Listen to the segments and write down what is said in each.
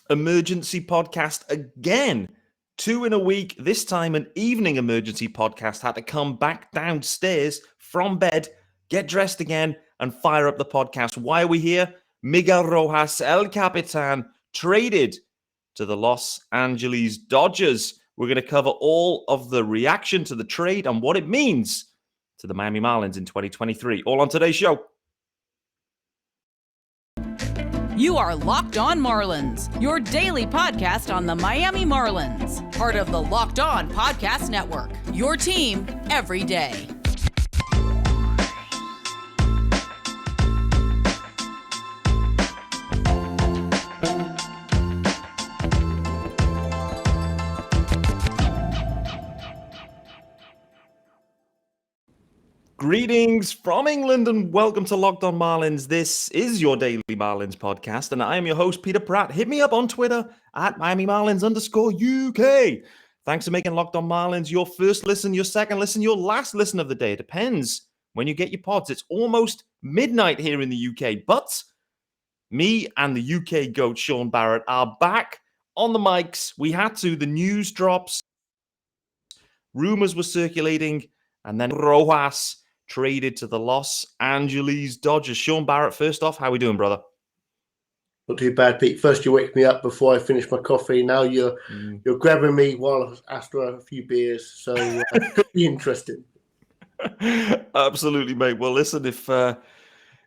emergency podcast again. 2 in a week. This time, an evening emergency podcast. Had to come back downstairs from bed, get dressed again, and fire up the podcast. Why are we here? Miguel Rojas, El Capitan, traded to the Los Angeles Dodgers. We're going to cover all of the reaction to the trade and what it means to the Miami Marlins in 2023. All on today's show. You are Locked On Marlins, your daily podcast on the Miami Marlins. Part of the Locked On Podcast Network, your team every day. Greetings from England and welcome to Locked On Marlins. This is your daily Marlins podcast and I am your host, Peter Pratt. Hit me up on Twitter at @MiamiMarlins_UK. Thanks for making Locked On Marlins your first listen, your second listen, your last listen of the day. It depends when you get your pods. It's almost midnight here in the UK, but me and the UK GOAT, Sean Barrett, are back on the mics. We had to. The news drops. Rumors were circulating and then Rojas traded to the Los Angeles Dodgers. Sean Barrett, first off, how are we doing, brother? Not too bad, Pete. First you wake me up before I finish my coffee. Now you're grabbing me while after a few beers. So could be interesting. Absolutely, mate. Well, listen, if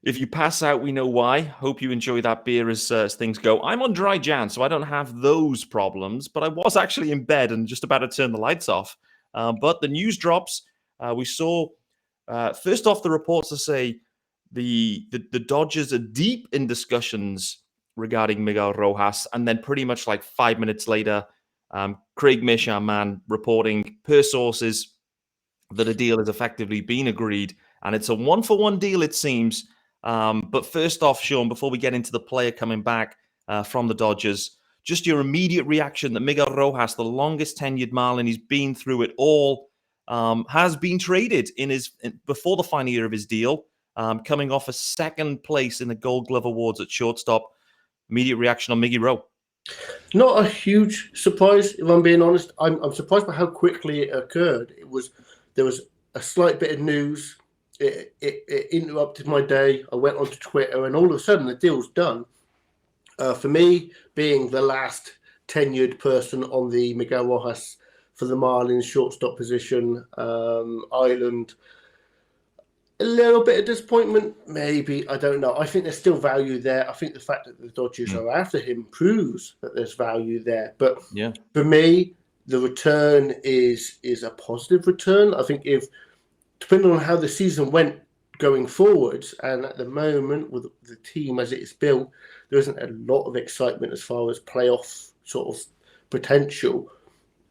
you pass out, we know why. Hope you enjoy that beer as things go. I'm on dry Jan, so I don't have those problems. But I was actually in bed and just about to turn the lights off. But the news drops. We saw. First off, the reports to say the Dodgers are deep in discussions regarding Miguel Rojas, and then pretty much like 5 minutes later, Craig Mish, our man, reporting per sources that a deal has effectively been agreed, and it's a 1-for-1 deal, it seems. But first off, Sean, before we get into the player coming back from the Dodgers, just your immediate reaction that Miguel Rojas, the longest tenured Marlin, he's been through it all, has been traded before the final year of his deal, coming off a second place in the Gold Glove Awards at shortstop. Immediate reaction on Miggy Rowe. Not a huge surprise, if I'm being honest. I'm surprised by how quickly it occurred. There was a slight bit of news. It interrupted my day. I went onto Twitter, and all of a sudden the deal's done. For me, being the last tenured person on the Miguel Rojas for the Marlins shortstop position, Island. A little bit of disappointment, maybe. I don't know. I think there's still value there. I think the fact that the Dodgers are after him proves that there's value there. But for me, the return is a positive return. I think depending on how the season went going forwards, and at the moment with the team as it is built, there isn't a lot of excitement as far as playoff sort of potential.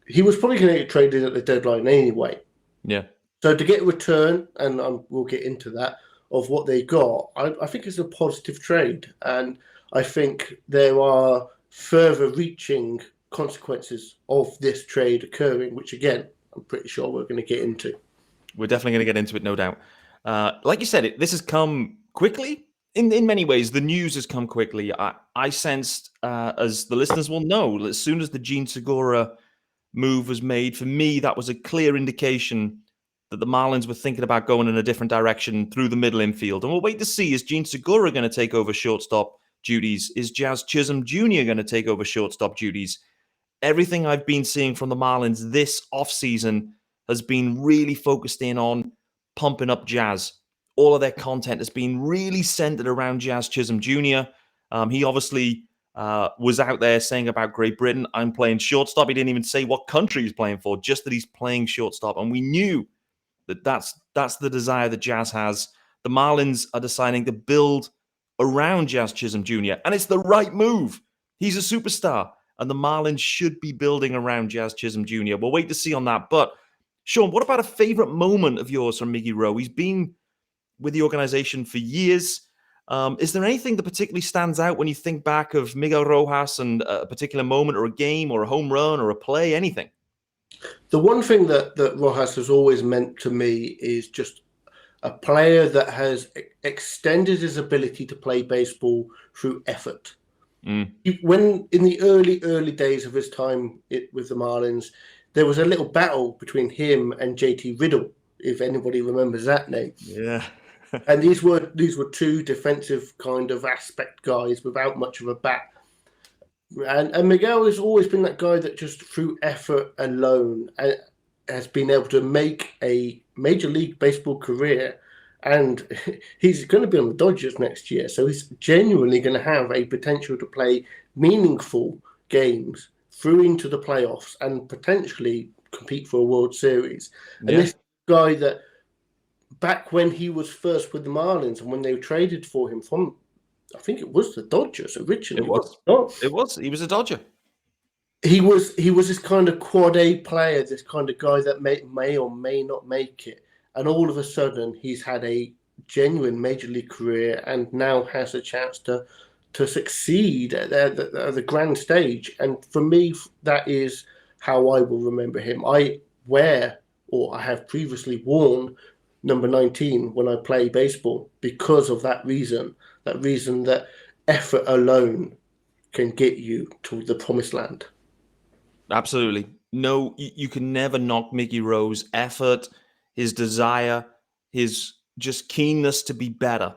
He was probably going to get traded at the deadline anyway. Yeah. So to get a return, and we'll get into that, of what they got, I think it's a positive trade. And I think there are further reaching consequences of this trade occurring, which, again, I'm pretty sure we're going to get into. We're definitely going to get into it, no doubt. Like you said, this has come quickly. In many ways, the news has come quickly. I sensed, as the listeners will know, as soon as the Gene Segura move was made, for me, that was a clear indication that the Marlins were thinking about going in a different direction through the middle infield. And we'll wait to see, is Gene Segura going to take over shortstop duties? Is Jazz Chisholm Jr. going to take over shortstop duties? Everything I've been seeing from the Marlins this offseason has been really focused in on pumping up Jazz. All of their content has been really centered around Jazz Chisholm Jr. He obviously was out there saying about Great Britain, I'm playing shortstop. He didn't even say what country he's playing for, just that he's playing shortstop. And we knew that that's the desire that Jazz has. The Marlins are deciding to build around Jazz Chisholm Jr., and it's the right move. He's a superstar, and the Marlins should be building around Jazz Chisholm Jr. We'll wait to see on that. But, Sean, what about a favorite moment of yours from Miggy Rowe? He's been with the organization for years. Is there anything that particularly stands out when you think back of Miguel Rojas and a particular moment or a game or a home run or a play, anything? The one thing that Rojas has always meant to me is just a player that has extended his ability to play baseball through effort. Mm. When in the early days of his time with the Marlins, there was a little battle between him and JT Riddle, if anybody remembers that name. Yeah. And these were two defensive kind of aspect guys without much of a bat. And Miguel has always been that guy that just through effort alone has been able to make a Major League Baseball career. And he's going to be on the Dodgers next year. So he's genuinely going to have a potential to play meaningful games through into the playoffs and potentially compete for a World Series. And Yeah. this guy that back when he was first with the Marlins and when they traded for him from, I think it was the Dodgers originally. It was. Oh, It was. He was a Dodger. he was this kind of quad A player, this kind of guy that may or may not make it. And all of a sudden, he's had a genuine major league career and now has a chance to succeed at the grand stage. And for me, that is how I will remember him. I have previously worn number 19 when I play baseball because of that reason that effort alone can get you to the promised land. Absolutely. No, you can never knock Mickey Rowe's effort, his desire, his just keenness to be better.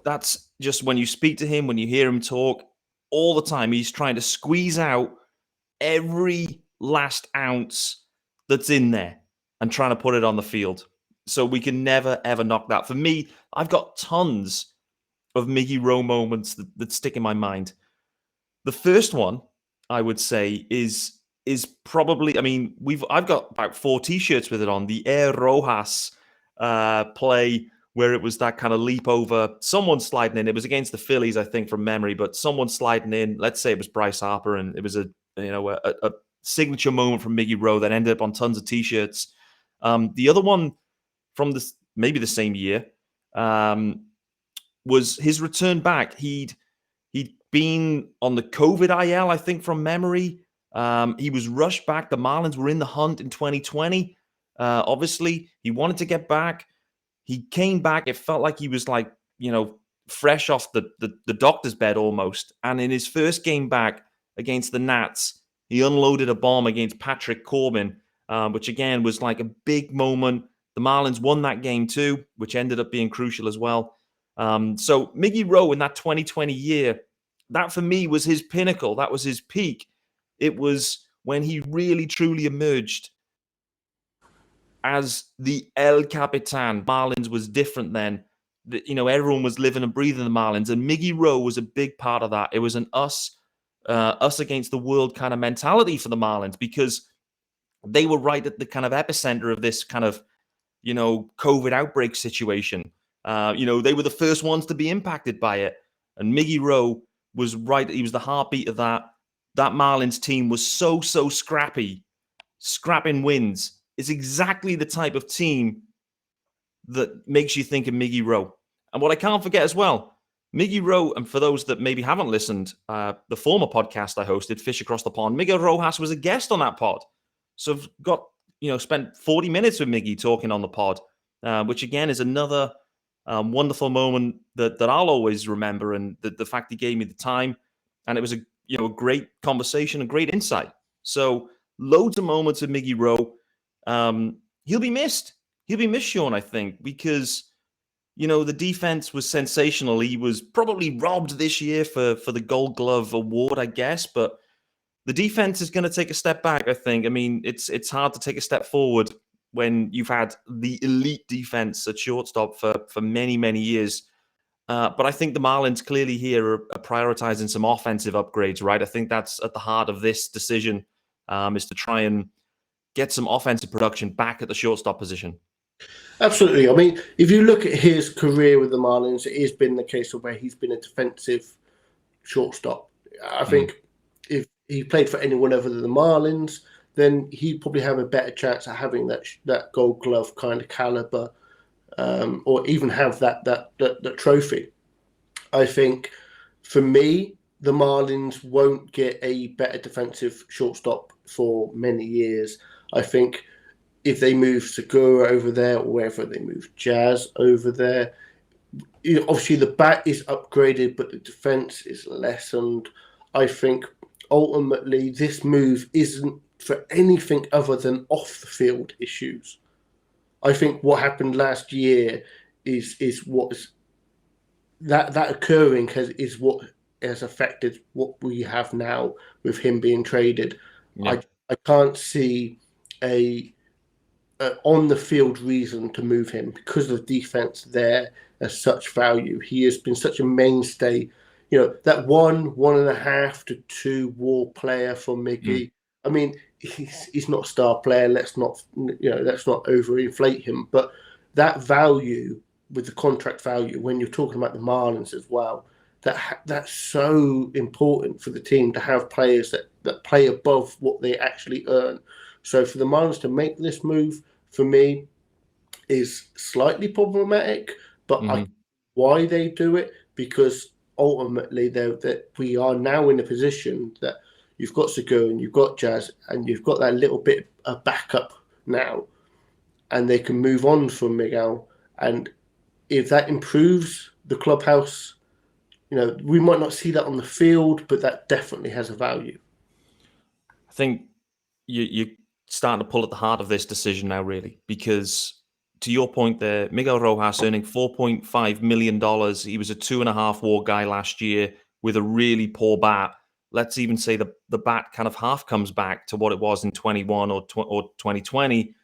That's just when you speak to him, when you hear him talk, all the time, he's trying to squeeze out every last ounce that's in there and trying to put it on the field. So we can never, ever knock that. For me, I've got tons of Mickey Rowe moments that stick in my mind. The first one, I would say, is probably, I mean, I've got about 4 T-shirts with it on. The Air Rojas play where it was that kind of leap over, someone sliding in. It was against the Phillies, I think, from memory, but someone sliding in. Let's say it was Bryce Harper, and it was a signature moment from Mickey Rowe that ended up on tons of T-shirts. The other one from maybe the same year was his return back. He'd been on the COVID IL, I think, from memory. He was rushed back. The Marlins were in the hunt in 2020. Obviously, he wanted to get back. He came back. It felt like he was fresh off the doctor's bed almost. And in his first game back against the Nats, he unloaded a bomb against Patrick Corbin, which again was like a big moment. The Marlins won that game too, which ended up being crucial as well. So Mickey Rowe in that 2020 year, that for me was his pinnacle. That was his peak. It was when he really, truly emerged as the El Capitan. Marlins was different then. Everyone was living and breathing the Marlins, and Mickey Rowe was a big part of that. It was an us against the world kind of mentality for the Marlins because they were right at the kind of epicenter of this kind of, COVID outbreak situation. They were the first ones to be impacted by it. And Mickey Rowe was right. He was the heartbeat of that. That Marlins team was so scrappy. Scrapping wins. It's exactly the type of team that makes you think of Mickey Rowe. And what I can't forget as well, Mickey Rowe, and for those that maybe haven't listened, the former podcast I hosted, Fish Across the Pond, Miguel Rojas was a guest on that pod. So I've got, spent 40 minutes with Miggy talking on the pod, which again is another wonderful moment that I'll always remember. And the fact he gave me the time, and it was a great conversation, a great insight. So loads of moments with Mickey Rowe. He'll be missed. He'll be missed, Sean, I think, because the defense was sensational. He was probably robbed this year for the Gold Glove award, I guess, but the defense is going to take a step back, I think. I mean, it's hard to take a step forward when you've had the elite defense at shortstop for many, many years. But I think the Marlins clearly here are prioritizing some offensive upgrades, right? I think that's at the heart of this decision, is to try and get some offensive production back at the shortstop position. Absolutely. I mean, if you look at his career with the Marlins, it has been the case of where he's been a defensive shortstop. I think if he played for anyone other than the Marlins, then he'd probably have a better chance of having that Gold Glove kind of caliber, or even have that trophy. I think for me, the Marlins won't get a better defensive shortstop for many years. I think if they move Segura over there, or wherever they move Jazz over there, obviously the bat is upgraded, but the defense is lessened. I think ultimately this move isn't for anything other than off the field issues. I think what happened last year is what's that occurring is what has affected what we have now with him being traded. Yeah. I can't see a on the field reason to move him because of defense there as such value. He has been such a mainstay. That 1.5 to 2 WAR player for Miggy. I mean, he's not a star player. Let's not overinflate him. But that value with the contract value, when you're talking about the Marlins as well, that's so important for the team to have players that play above what they actually earn. So for the Marlins to make this move, for me, is slightly problematic, but why they do it, because ultimately that we are now in a position that you've got Segura and you've got Jazz and you've got that little bit of backup now, and they can move on from Miguel. And if that improves the clubhouse, we might not see that on the field, but that definitely has a value. I think you're starting to pull at the heart of this decision now, really, because to your point there, Miguel Rojas earning $4.5 million. He was a 2.5 WAR guy last year with a really poor bat. Let's even say the bat kind of half comes back to what it was in 21 or 2020.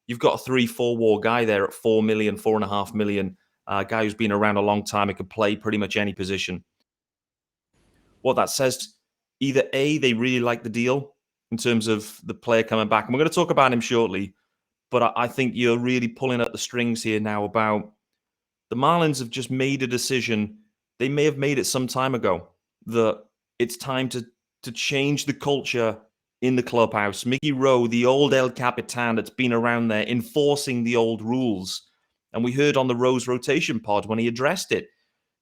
You've got a 3-4 WAR guy there at 4 million, 4.5 million, a guy who's been around a long time and could play pretty much any position. What that says, either A, they really like the deal in terms of the player coming back, and we're going to talk about him shortly, but I think you're really pulling at the strings here now about the Marlins have just made a decision. They may have made it some time ago that it's time to change the culture in the clubhouse. Miggy Rowe, the old El Capitan that's been around there enforcing the old rules. And we heard on the Rose rotation pod when he addressed it,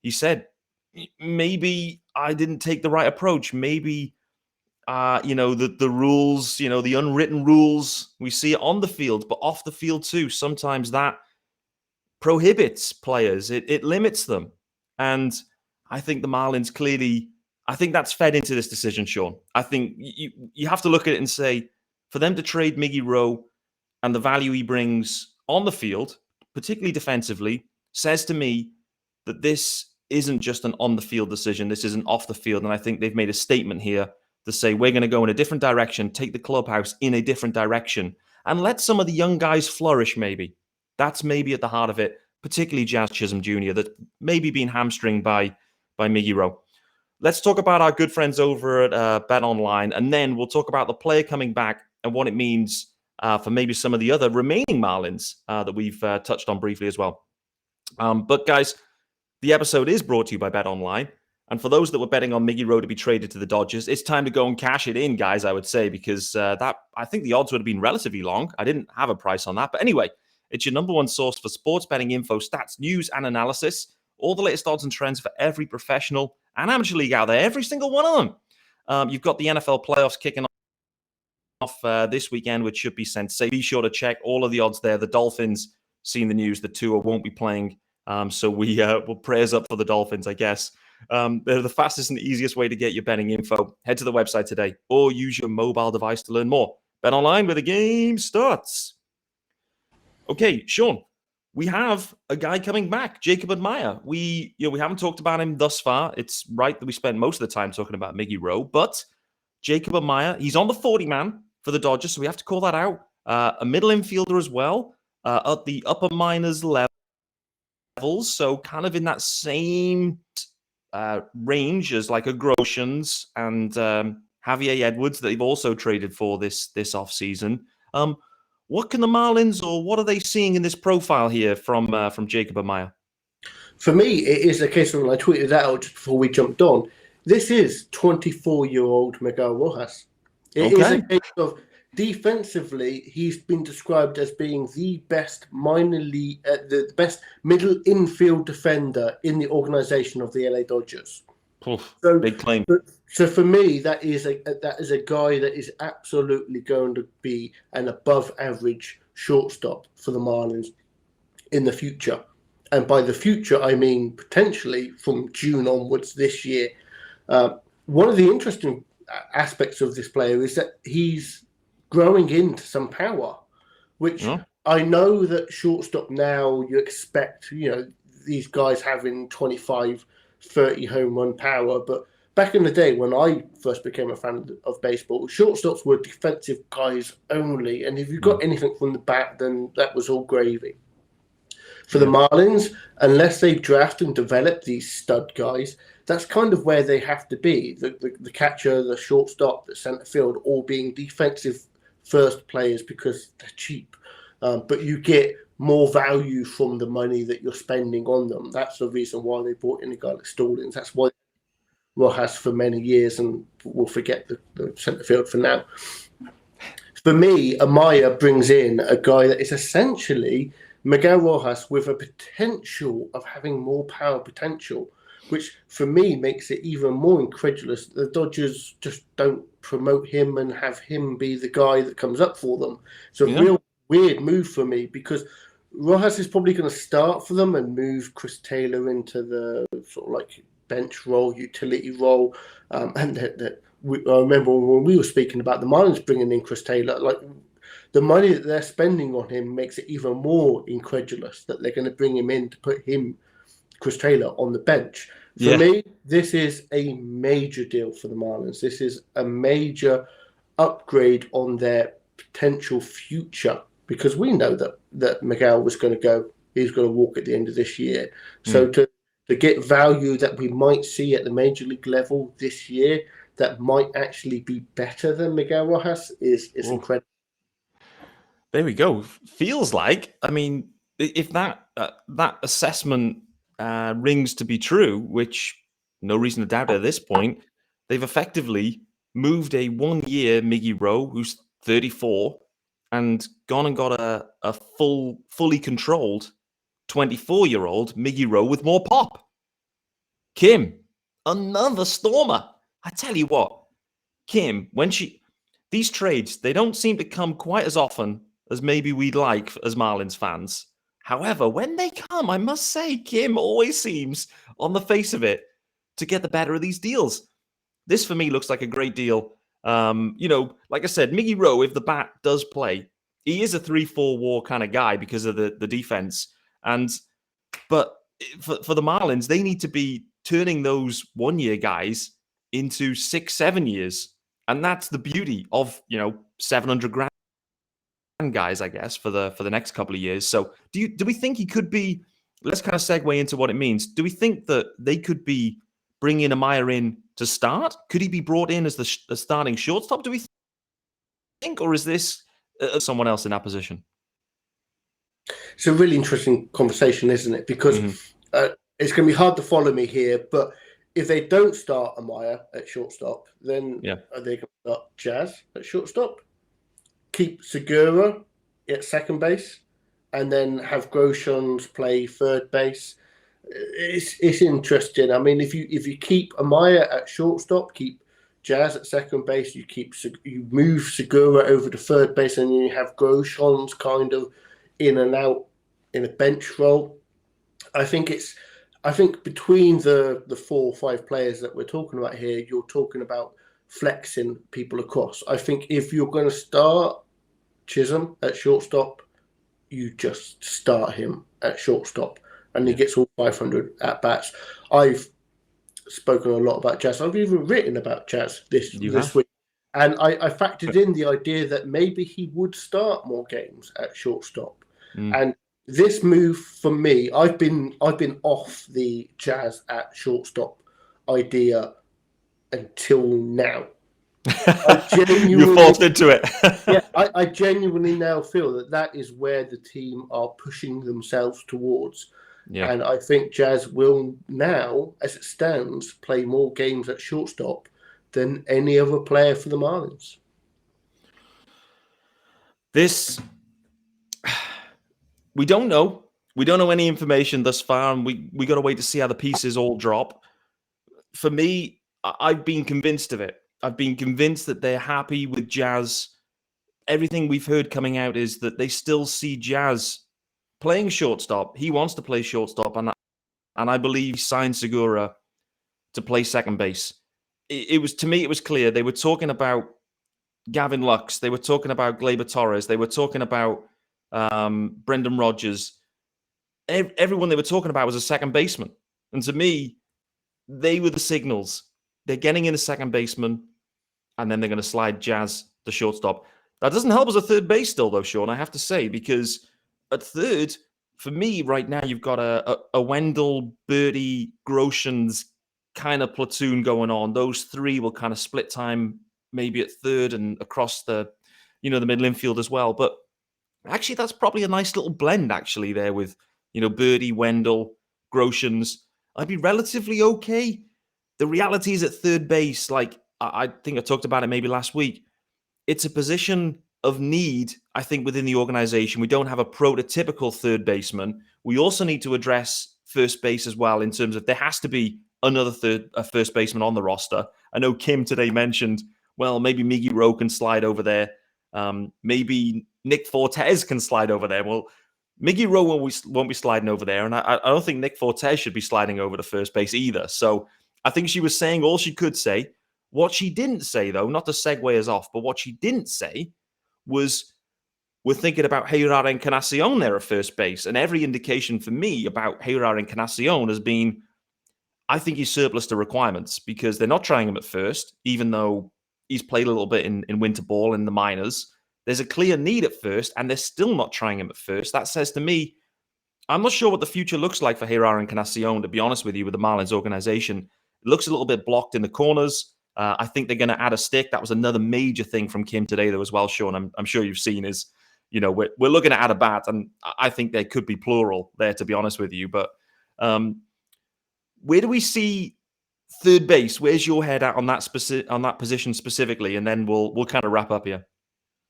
he said, maybe I didn't take the right approach. Maybe, the rules, the unwritten rules, we see it on the field, but off the field too. Sometimes that prohibits players. It limits them. And I think the Marlins clearly, I think that's fed into this decision, Sean. I think you have to look at it and say, for them to trade Miggy Rowe and the value he brings on the field, particularly defensively, says to me that this isn't just an on-the-field decision. This is an off-the-field. And I think they've made a statement here to say, we're going to go in a different direction, take the clubhouse in a different direction, and let some of the young guys flourish, maybe. That's maybe at the heart of it, particularly Jazz Chisholm Jr., that maybe being hamstringed by Miggy Rowe. Let's talk about our good friends over at Bet Online, and then we'll talk about the player coming back and what it means for maybe some of the other remaining Marlins that we've touched on briefly as well. But guys, the episode is brought to you by Bet Online. And for those that were betting on Miggy Rowe to be traded to the Dodgers, it's time to go and cash it in, guys, I would say, because I think the odds would have been relatively long. I didn't have a price on that. But anyway, it's your number one source for sports betting info, stats, news, and analysis. All the latest odds and trends for every professional and amateur league out there, every single one of them. You've got the NFL playoffs kicking off this weekend, which should be sensational. Be sure to check all of the odds there. The Dolphins, seeing the news, the Tua won't be playing. So we'll prayers up for the Dolphins, I guess. They're the fastest and easiest way to get your betting info. Head to the website today or use your mobile device to learn more. Bet online where the game starts. Okay, Sean, we have a guy coming back, Jacob Amaya. We haven't talked about him thus far. It's right that we spent most of the time talking about Miggy Rowe, but Jacob Amaya, he's on the 40-man for the Dodgers, so we have to call that out. A middle infielder as well, at the upper minors levels, so kind of in that same range as like a Groshans and Javier Edwards that they've also traded for this offseason. What can the Marlins, or what are they seeing in this profile here from Jacob Amaya? For me, it is a case of, when I tweeted that out just before we jumped on, this is 24-year-old Miguel Rojas. It is a case of, defensively, he's been described as being the best the best middle infield defender in the organization of the LA Dodgers. Oof, so big claim. So for me, that is a guy that is absolutely going to be an above average shortstop for the Marlins in the future. and by the future, I mean potentially from June onwards this year. One of the interesting aspects of this player is that he's growing into some power, which I know that shortstop now you expect, these guys having 25, 30 home run power. But back in the day when I first became a fan of baseball, shortstops were defensive guys only. And if you got anything from the bat, then that was all gravy. For the Marlins, unless they draft and develop these stud guys, that's kind of where they have to be. The catcher, the shortstop, the center field, all being defensive first players because they're cheap. But you get more value from the money that you're spending on them. That's the reason why they brought in a guy like Stallings. That's why Rojas for many years, and we'll forget the center field for now. For me, Amaya brings in a guy that is essentially Miguel Rojas with a potential of having more power potential, which for me makes it even more incredulous. The Dodgers just don't promote him and have him be the guy that comes up for them. It's a real weird move for me because Rojas is probably going to start for them and move Chris Taylor into the sort of like bench role, utility role. And I remember when we were speaking about the Marlins bringing in Chris Taylor, like the money that they're spending on him makes it even more incredulous that they're going to bring him in to put him, Chris Taylor, on the bench. For me, this is a major deal for the Marlins. This is a major upgrade on their potential future because we know that Miguel was going to go. He's going to walk at the end of this year. So to get value that we might see at the major league level this year that might actually be better than Miguel Rojas is incredible. There we go. Feels like, I mean, if that assessment rings to be true, which no reason to doubt at this point, they've effectively moved a 1-year Miggy Rowe, who's 34, and gone and got a fully controlled 24-year-old Miggy Rowe with more pop. Kim, another stormer. I tell you what, Kim, these trades, they don't seem to come quite as often as maybe we'd like as Marlins fans. However, when they come, I must say, Kim always seems, on the face of it, to get the better of these deals. This, for me, looks like a great deal. Like I said, Miggy Rowe, if the bat does play, he is a 3-4 WAR kind of guy because of the defense. But for the Marlins, they need to be turning those 1-year guys into 6-7 years. And that's the beauty of, 700 grand guys, I guess, for the next couple of years. So do we think he could be, let's kind of segue into what it means. Do we think that they could be bringing Amaya in to start? Could he be brought in as the starting shortstop, do we think? Or is this someone else in that position? It's a really interesting conversation, isn't it? Because it's going to be hard to follow me here, but if they don't start Amaya at shortstop, then are they going to start Jazz at shortstop? Keep Segura at second base, and then have Groshans play third base. It's interesting. I mean, if you keep Amaya at shortstop, keep Jazz at second base, you move Segura over to third base, and you have Groshans kind of in and out in a bench role. I think between the 4 or 5 players that we're talking about here, you're talking about flexing people across. I think if you're going to start Chisholm at shortstop, you just start him at shortstop, and he gets all 500 at bats. I've spoken a lot about Jazz. I've even written about Jazz this week, and I factored in the idea that maybe he would start more games at shortstop. And this move for me, I've been off the Jazz at shortstop idea until now. You forced into it. I genuinely now feel that is where the team are pushing themselves towards. Yeah. And I think Jazz will now, as it stands, play more games at shortstop than any other player for the Marlins. We don't know. We don't know any information thus far, and we got to wait to see how the pieces all drop. For me, I've been convinced of it. I've been convinced that they're happy with Jazz. Everything we've heard coming out is that they still see Jazz playing shortstop. He wants to play shortstop, and I believe he signed Segura to play second base. It was, to me, it was clear. They were talking about Gavin Lux. They were talking about Gleyber Torres. They were talking about Brendan Rodgers. Everyone they were talking about was a second baseman. And to me, they were the signals. They're getting in a second baseman, and then they're going to slide Jazz, the shortstop. That doesn't help us at third base still, though, Sean, I have to say, because at third, for me, right now, you've got a Wendell, Birdie, Groshans kind of platoon going on. Those three will kind of split time maybe at third and across the middle infield as well. But actually, that's probably a nice little blend, actually, there with, Birdie, Wendell, Groshans. I'd be relatively okay. The reality is at third base, like I think I talked about it maybe last week, it's a position of need, I think, within the organization. We don't have a prototypical third baseman. We also need to address first base as well, in terms of there has to be another first baseman on the roster. I know Kim today mentioned, well, maybe Miggy Rowe can slide over there. Maybe Nick Fortes can slide over there. Well, Miggy Rowe won't be sliding over there, and I don't think Nick Fortes should be sliding over to first base either. So I think she was saying all she could say. What she didn't say, though, not to segue us off, but what she didn't say was, we're thinking about Heirar Encarnacion there at first base. And every indication for me about Heirar Encarnacion has been, I think he's surplus to requirements, because they're not trying him at first, even though he's played a little bit in winter ball in the minors. There's a clear need at first, and they're still not trying him at first. That says to me, I'm not sure what the future looks like for Heirar Encarnacion, to be honest with you, with the Marlins organization. It looks a little bit blocked in the corners. I think they're going to add a stick. That was another major thing from Kim today, though, as well, Sean. I'm sure you've seen is, we're looking at a bat, and I think there could be plural there, to be honest with you. But where do we see third base? Where's your head at on that position specifically? And then we'll kind of wrap up here.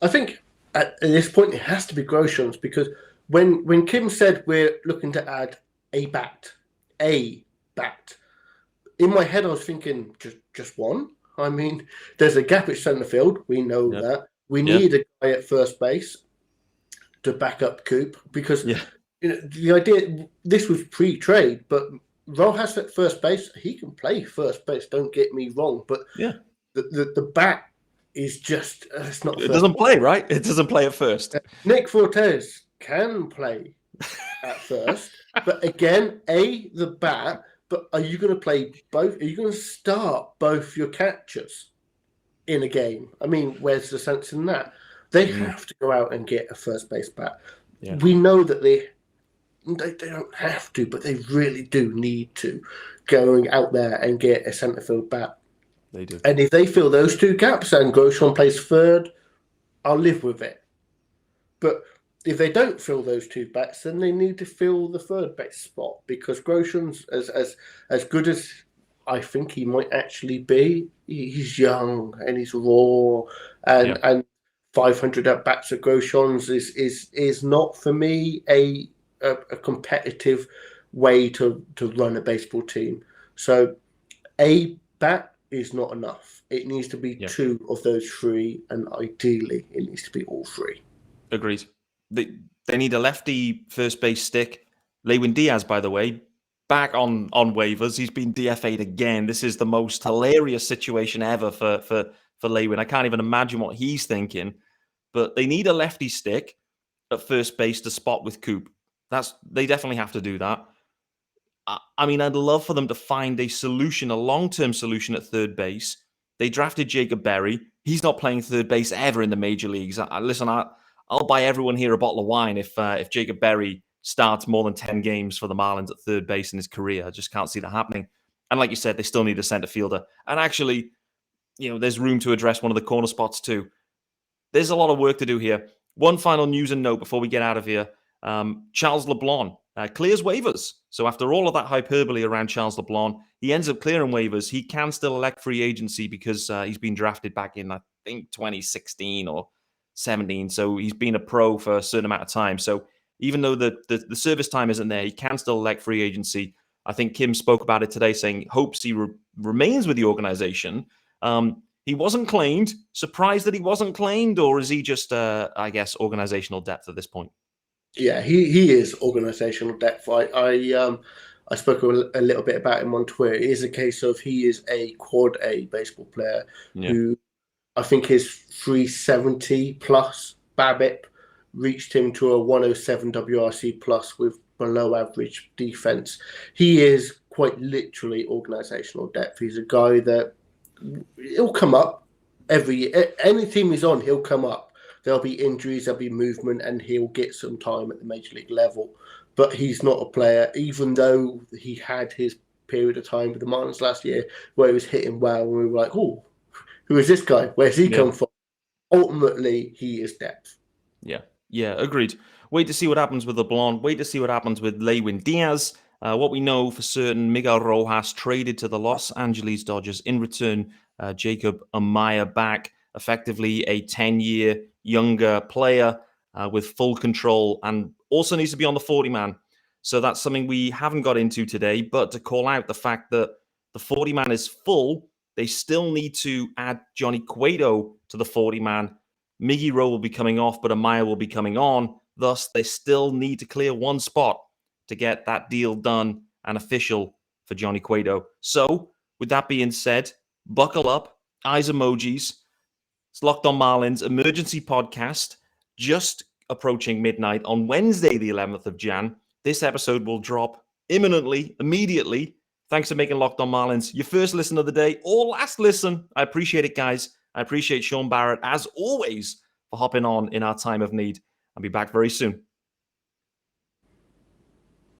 I think at this point it has to be Groshans, because when Kim said we're looking to add a bat, in my head I was thinking just one. I mean, there's a gap at center field. We know that. We need a guy at first base to back up Coop, because the idea, this was pre-trade, but Rojas at first base, he can play first base, don't get me wrong, but the bat is just, it's not. It doesn't play, right? It doesn't play at first. Nick Fortes can play at first, but again, the bat. But are you going to play both? Are you going to start both your catchers in a game? I mean, where's the sense in that? They have to go out and get a first base bat. Yeah. We know that they don't have to, but they really do need to going out there and get a centre field bat. They do. And if they fill those two gaps and Groshans plays third, I'll live with it. But if they don't fill those two bats, then they need to fill the third base spot, because Groshans, as good as I think he might actually be, he's young and he's raw, and 500 at bats at Groshans is not for me a competitive way to run a baseball team. So a bat is not enough. It needs to be two of those three, and ideally it needs to be all three. Agreed. They need a lefty first base stick. Lewin Diaz, by the way, back on waivers. He's been DFA'd again. This is the most hilarious situation ever for Lewin. I can't even imagine what he's thinking. But they need a lefty stick at first base to spot with Coop. They definitely have to do that. I mean, I'd love for them to find a solution, a long-term solution at third base. They drafted Jacob Berry. He's not playing third base ever in the major leagues. I'll buy everyone here a bottle of wine if Jacob Berry starts more than 10 games for the Marlins at third base in his career. I just can't see that happening. And like you said, they still need a center fielder. And actually, there's room to address one of the corner spots too. There's a lot of work to do here. One final news and note before we get out of here. Charles LeBlanc clears waivers. So after all of that hyperbole around Charles LeBlanc, he ends up clearing waivers. He can still elect free agency because he's been drafted back in, I think, 2016 or 17. So he's been a pro for a certain amount of time. So even though the service time isn't there, he can still elect free agency. I think Kim spoke about it today, saying hopes he remains with the organization. He wasn't claimed. Surprised that he wasn't claimed, or is he just, I guess, organizational depth at this point? Yeah, he is organizational depth. I spoke a little bit about him on Twitter. It is a case of he is a quad A baseball player Yeah. who I think his 370 plus BABIP reached him to a 107 WRC plus with below average defense. He is quite literally organizational depth. He's a guy that he'll come up every year. Any team he's on, he'll come up. There'll be injuries, there'll be movement, and he'll get some time at the major league level. But he's not a player, even though he had his period of time with the Marlins last year where he was hitting well, and we were like, oh, who is this guy? Where's he come from? Ultimately, he is depth. Yeah, agreed. Wait to see what happens with LeBlanc. Wait to see what happens with Lewin Diaz. What we know for certain, Miguel Rojas traded to the Los Angeles Dodgers. In return, Jacob Amaya back, effectively a 10-year younger player with full control, and also needs to be on the 40-man. So that's something we haven't got into today, but to call out the fact that the 40-man is full, they still need to add Johnny Cueto to the 40-man. Miggy Rowe will be coming off, but Amaya will be coming on. Thus, they still need to clear one spot to get that deal done and official for Johnny Cueto. So, with that being said, buckle up, eyes emojis. It's Locked On Marlins emergency podcast, just approaching midnight on Wednesday, the 11th of Jan. This episode will drop imminently, immediately. Thanks for making Locked On Marlins your first listen of the day or last listen. I appreciate it, guys. I appreciate Sean Barrett, as always, for hopping on in our time of need. I'll be back very soon.